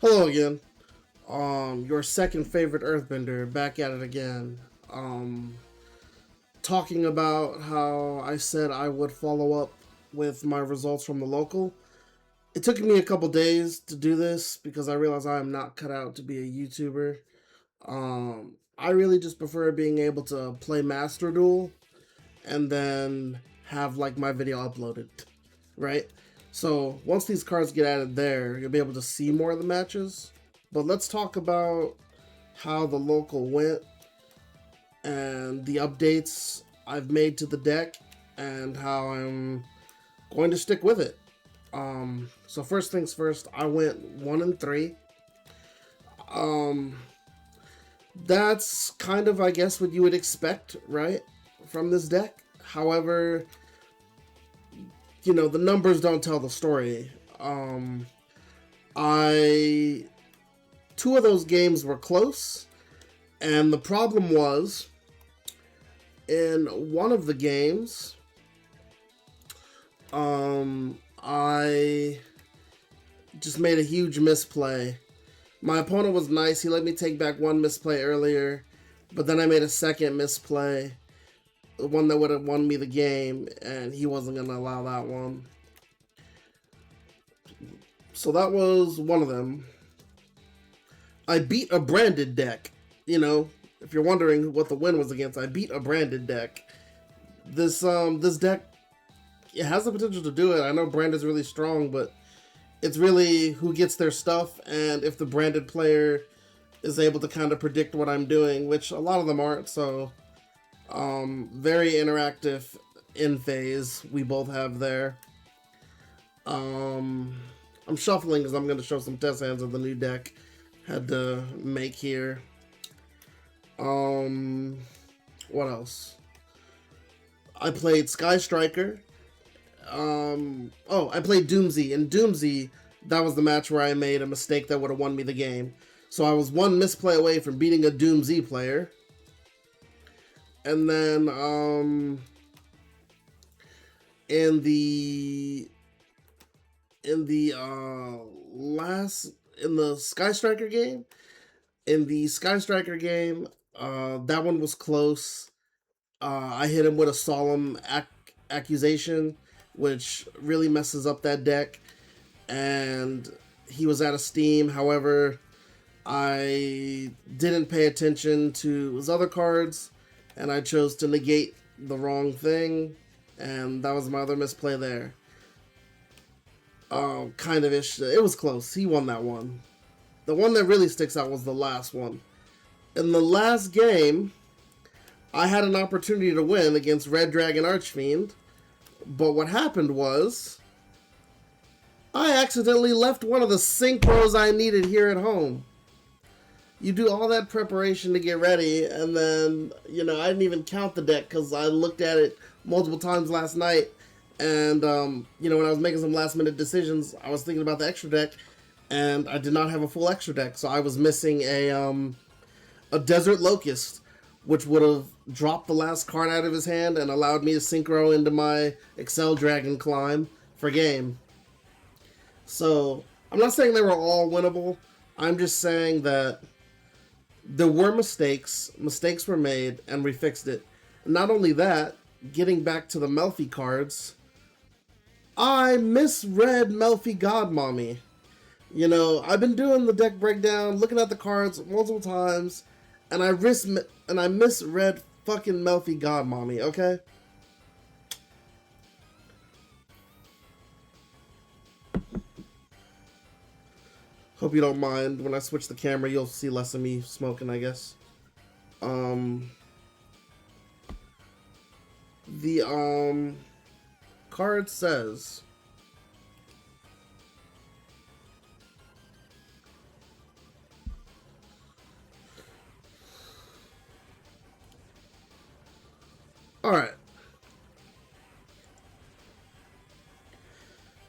Hello again. Your second favorite Earthbender back at it again. Um, Talking about how I said I would follow up with my results from the local. It took me a couple days to do this because I realized I am not cut out to be a YouTuber. I really just prefer being able to play Master Duel and then have like my video uploaded, right? So once these cards get added there, you'll be able to see more of the matches. But let's talk about how the local went and the updates I've made to the deck and how I'm going to stick with it. So first things first, I went 1-3. Um, that's kind of, I guess, what you would expect, right, from this deck. However, the numbers don't tell the story. I Two of those games were close, and the problem was in one of the games, I just made a huge misplay. My opponent was nice. He let me take back one misplay earlier, but then I made a second misplay, the one that would have won me the game, and he wasn't going to allow that one. So that was one of them. I beat a branded deck. If you're wondering what the win was against, I beat a branded deck. This deck, it has the potential to do it. I know brand is really strong, but it's really who gets their stuff and if the branded player is able to kind of predict what I'm doing, which a lot of them aren't. So, very interactive in phase we both have there. I'm shuffling because I'm going to show some test hands of the new deck had to make here. What else? I played Sky Striker. I played Doomsy. In Doomsy, that was the match where I made a mistake that would have won me the game. So I was one misplay away from beating a Doomsy player. And then, in the Sky Striker game, that one was close. I hit him with a solemn accusation, which really messes up that deck, and he was out of steam. However, I didn't pay attention to his other cards, and I chose to negate the wrong thing, and that was my other misplay there. Kind of ish. It was close. He won that one. The one that really sticks out was the last one. In the last game, I had an opportunity to win against Red Dragon Archfiend, but what happened was I accidentally left one of the synchros I needed here at home. You do all that preparation to get ready, and then, I didn't even count the deck because I looked at it multiple times last night, and, when I was making some last minute decisions, I was thinking about the extra deck, and I did not have a full extra deck, so I was missing a Desert Locust, which would have dropped the last card out of his hand and allowed me to synchro into my Excel Dragon climb for game. So, I'm not saying they were all winnable. I'm just saying that there were mistakes. Mistakes were made, and we fixed it. Not only that, getting back to the Melffy cards, I misread Melffy Godmommy. I've been doing the deck breakdown, looking at the cards multiple times, and I misread fucking Melffy Godmommy, okay? Hope you don't mind. When I switch the camera, you'll see less of me smoking, I guess. The card says, alright.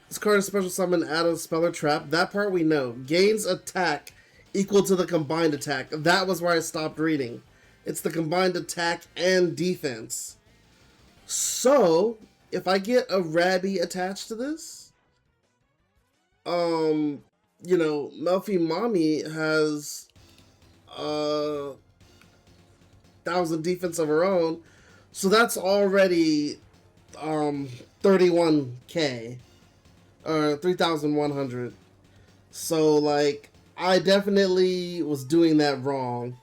This card is special summon, add a spell or trap. That part we know. Gains attack equal to the combined attack. That was where I stopped reading. It's the combined attack and defense. So, if I get a Rabby attached to this, you know, Melffy Mommy has 1,000 defense of her own, so that's already 31k or 3,100. So like I definitely was doing that wrong.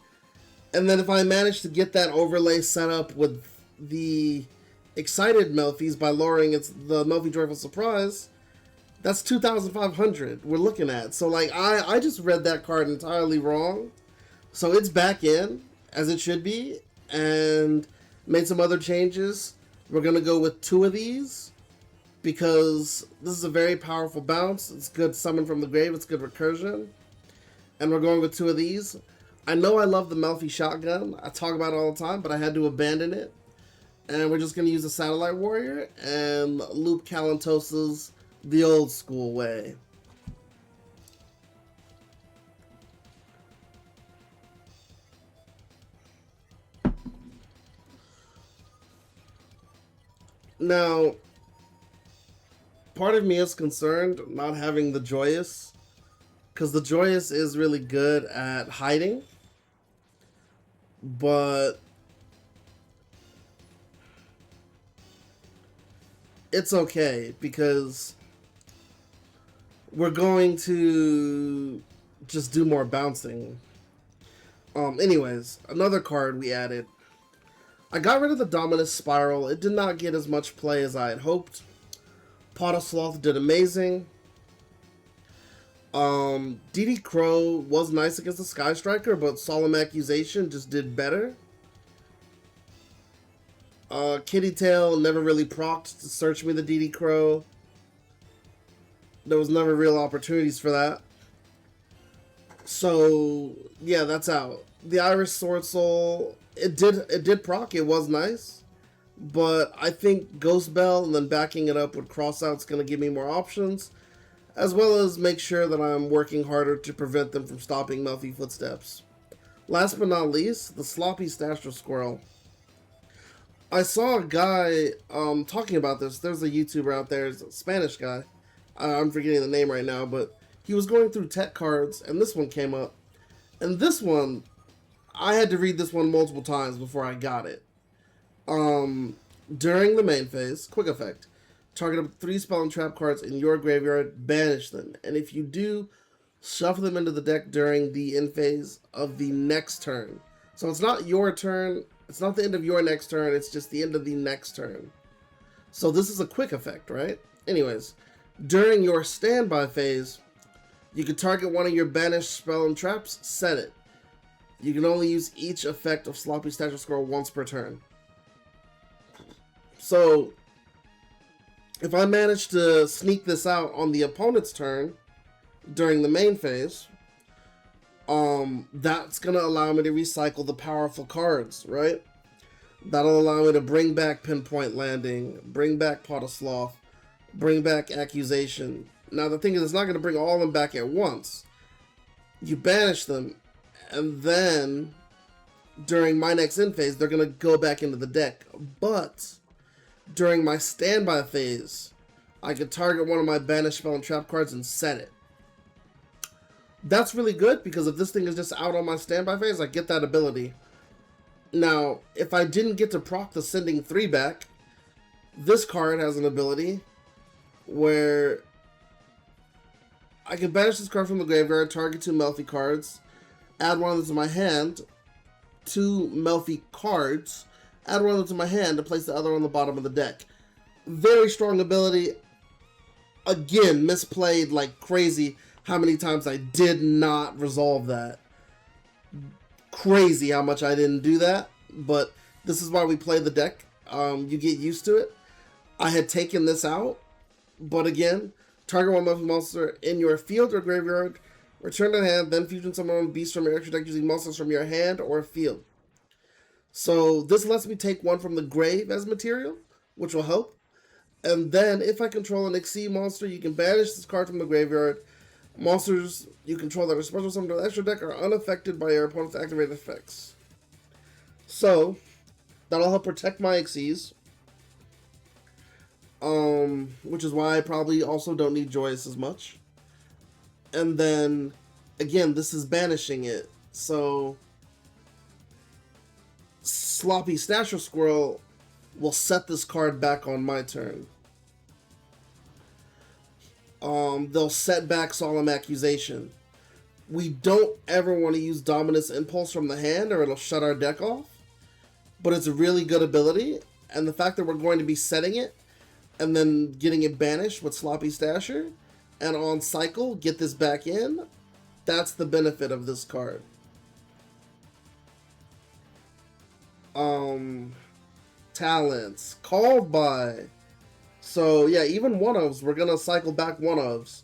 And then if I manage to get that overlay set up with the excited Melffys by lowering the Melffy Joyful Surprise, that's 2,500 we're looking at. So like I just read that card entirely wrong. So it's back in as it should be, and made some other changes. We're gonna go with 2 of these because this is a very powerful bounce. It's good summon from the grave. It's good recursion, and we're going with 2 of these. I know I love the Melffy shotgun. I talk about it all the time, but I had to abandon it. And we're just going to use the Satellite Warrior and loop Kalantos's the old school way. Now, part of me is concerned not having the Joyous, because the Joyous is really good at hiding, but it's okay because we're going to just do more bouncing. Anyways, another card we added. I got rid of the Dominus Spiral. It did not get as much play as I had hoped. Pot of Sloth did amazing. DD Crow was nice against the Sky Striker, but Solemn Accusation just did better. Kitty Tail never really procced to search me the DD Crow. There was never real opportunities for that. So yeah, that's out. The Irish Sword Soul, it did proc. It was nice, but I think Ghost Bell and then backing it up with Crossout's gonna give me more options, as well as make sure that I'm working harder to prevent them from stopping Melffy footsteps. Last but not least, the Sloppy Stasher Squirrel. I saw a guy talking about this. There's a YouTuber out there, it's a Spanish guy. I'm forgetting the name right now, but he was going through tech cards, and this one came up. And this one, I had to read this one multiple times before I got it. During the main phase, quick effect. Target up 3 spell and trap cards in your graveyard, banish them. And if you do, shuffle them into the deck during the end phase of the next turn. So it's not your turn, it's not the end of your next turn, it's just the end of the next turn. So this is a quick effect, right? Anyways, during your standby phase, you can target one of your banished spell and traps, set it. You can only use each effect of Sloppy Stasher Squirrel once per turn. So, if I manage to sneak this out on the opponent's turn during the main phase, that's going to allow me to recycle the powerful cards, right? That'll allow me to bring back Pinpoint Landing, bring back Pot of Sloth, bring back Accusation. Now the thing is, it's not going to bring all of them back at once. You banish them, and then during my next end phase, they're going to go back into the deck. But during my standby phase, I can target one of my banished spell and trap cards and set it. That's really good, because if this thing is just out on my standby phase, I get that ability. Now, if I didn't get to proc the sending 3 back, this card has an ability where I can banish this card from the graveyard, target 2 Melffy cards, add one of them to my hand, 2 Melffy cards, add one of them to my hand, and place the other on the bottom of the deck. Very strong ability. Again, misplayed like crazy how many times I did not resolve that. Crazy how much I didn't do that, but this is why we play the deck. You get used to it. I had taken this out, but again, target one Melffy monster in your field or graveyard, return to hand, then fusion summon one beast from your extra deck using monsters from your hand or field. So this lets me take one from the grave as material, which will help. And then if I control an Xyz monster, you can banish this card from the graveyard. Monsters you control that are special summoned to the extra deck are unaffected by your opponent's activated effects. So that'll help protect my Xyz. Which is why I probably also don't need Joyous as much. And then, again, this is banishing it. So, Sloppy Snatcher Squirrel will set this card back on my turn. They'll set back Solemn Accusation. We don't ever want to use Dominus Impulse from the hand or it'll shut our deck off. But it's a really good ability. And the fact that we're going to be setting it and then getting it banished with Sloppy Stasher and on cycle get this back in, that's the benefit of this card. Talents. Called by. So yeah, even one-ofs, we're gonna cycle back one-ofs.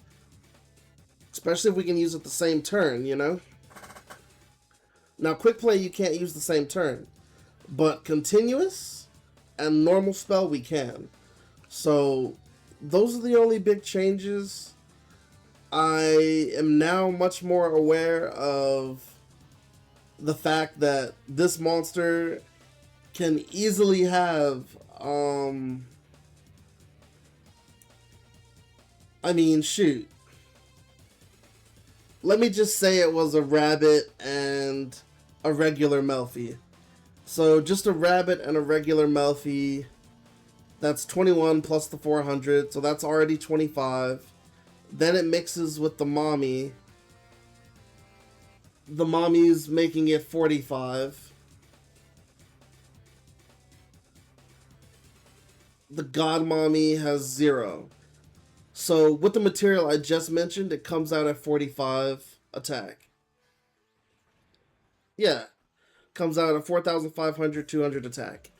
Especially if we can use it the same turn, you know? Now, quick play you can't use the same turn. But continuous and normal spell we can. So, those are the only big changes. I am now much more aware of the fact that this monster can easily have, I mean, shoot. Let me just say it was a rabbit and a regular Melffy. So just a rabbit and a regular Melffy. That's 21 plus the 400, so that's already 25. Then it mixes with the mommy. The mommy's making it 45. The god mommy has 0. So with the material I just mentioned, it comes out at 45 attack. Yeah. Comes out at 4,500, 200 attack.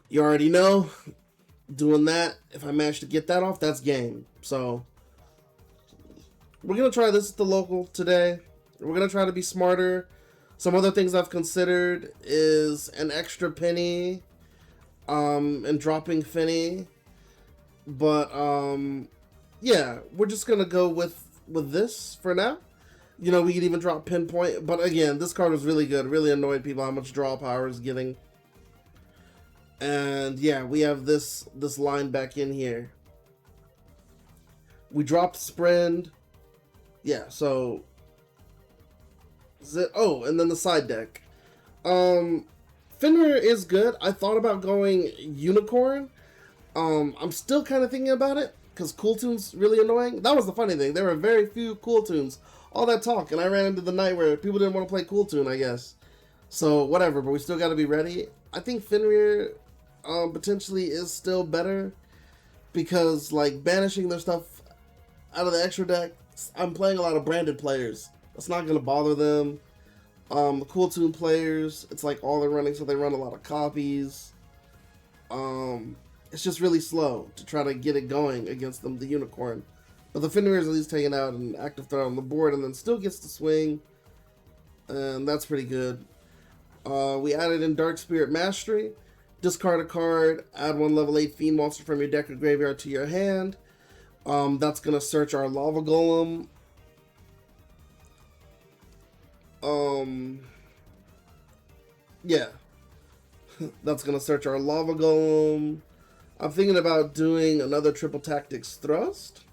You already know, doing that, if I manage to get that off, that's game. So, we're going to try this at the local today. We're going to try to be smarter. Some other things I've considered is an extra penny and dropping Finny. But, yeah, we're just going to go with this for now. You know, we could even drop Pinpoint. But again, this card was really good. Really annoyed people how much draw power is getting. And yeah, we have this line back in here. We dropped Sprend. Yeah, so... Oh, and then the side deck. Fenrir is good. I thought about going Unicorn. I'm still kind of thinking about it. Because Cool Tune's really annoying. That was the funny thing. There were very few Cool Tunes. All that talk, and I ran into the night where people didn't want to play Cool Tune, I guess. So, whatever, but we still got to be ready. I think Fenrir potentially is still better because, like, banishing their stuff out of the extra deck, I'm playing a lot of branded players. That's not going to bother them. The Cool Tune players, it's like all they're running, so they run a lot of copies. It's just really slow to try to get it going against them, the Unicorn. But the Fenrir is at least taking out an active threat on the board and then still gets to swing. And that's pretty good. We added in Dark Spirit Mastery. Discard a card, add 1 level 8 Fiend monster from your deck or graveyard to your hand. That's going to search our Lava Golem. Yeah. That's going to search our Lava Golem. I'm thinking about doing another Triple Tactics Thrust.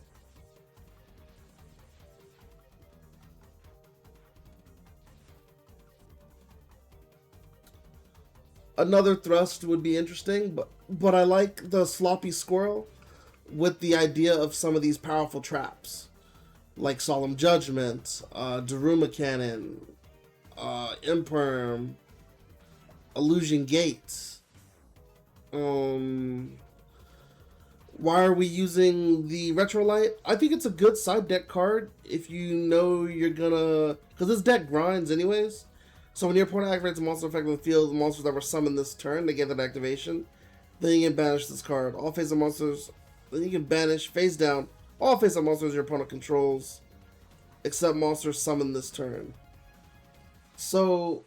Another Thrust would be interesting, but I like the Sloppy Squirrel with the idea of some of these powerful traps. Like Solemn Judgment, Daruma Cannon, Imperm, Illusion Gates. Why are we using the Retrolight? I think it's a good side deck card if you know you're gonna... Because this deck grinds anyways. So when your opponent activates a monster effect on the field, the monsters that were summoned this turn, they get that activation. Then you can banish this card. All face-up monsters... Then you can banish, face down, all face-up monsters your opponent controls, except monsters summoned this turn. So...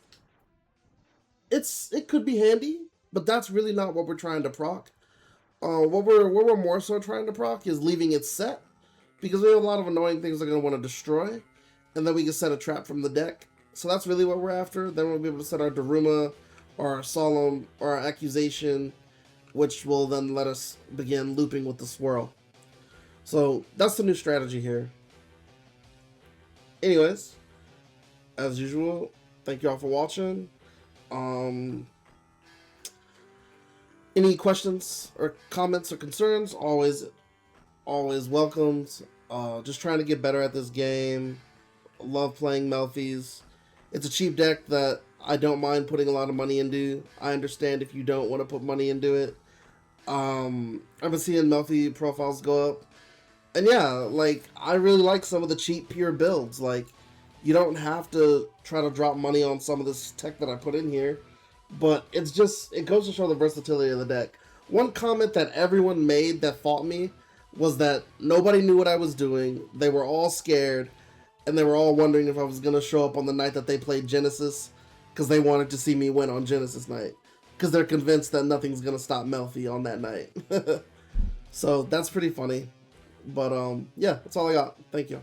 It could be handy, but that's really not what we're trying to proc. What we're more so trying to proc is leaving it set, because we have a lot of annoying things they're going to want to destroy, and then we can set a trap from the deck. So that's really what we're after. Then we'll be able to set our Daruma, or our Solemn, or our Accusation, which will then let us begin looping with the Swirl. So that's the new strategy here. Anyways, as usual, thank you all for watching. Um, any questions or comments or concerns, always welcomed. Just trying to get better at this game. Love playing Melffys. It's a cheap deck that I don't mind putting a lot of money into. I understand if you don't want to put money into it. I've been seeing Melffy profiles go up. And yeah, like, I really like some of the cheap, pure builds. Like, you don't have to try to drop money on some of this tech that I put in here. But it's just, it goes to show the versatility of the deck. One comment that everyone made that fought me was that nobody knew what I was doing. They were all scared. And they were all wondering if I was going to show up on the night that they played Genesis. Because they wanted to see me win on Genesis night. Because they're convinced that nothing's going to stop Melffy on that night. So that's pretty funny. But yeah, that's all I got. Thank you.